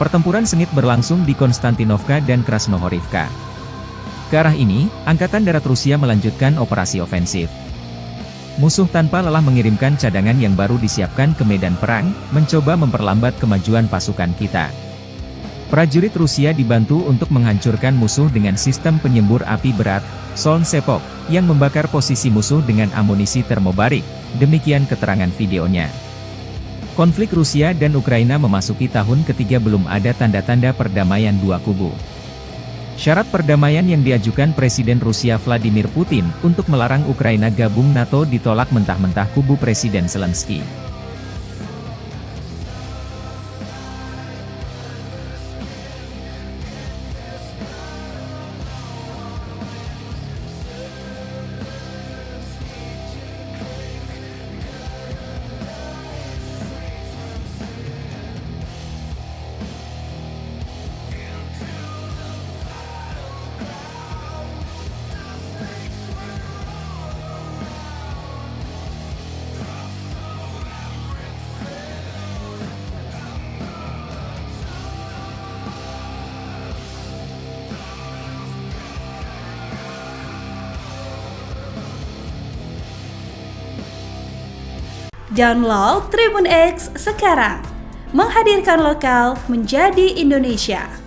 Pertempuran sengit berlangsung di Konstantinovka dan Krasnohorivka. Ke arah ini, Angkatan Darat Rusia melanjutkan operasi ofensif. Musuh tanpa lelah mengirimkan cadangan yang baru disiapkan ke medan perang, mencoba memperlambat kemajuan pasukan kita. Prajurit Rusia dibantu untuk menghancurkan musuh dengan sistem penyembur api berat, Solnsepok, yang membakar posisi musuh dengan amunisi termobarik, demikian keterangan videonya. Konflik Rusia dan Ukraina memasuki tahun ketiga, belum ada tanda-tanda perdamaian dua kubu. Syarat perdamaian yang diajukan Presiden Rusia Vladimir Putin untuk melarang Ukraina gabung NATO ditolak mentah-mentah kubu Presiden Zelensky. Download Tribun X sekarang, menghadirkan lokal menjadi Indonesia.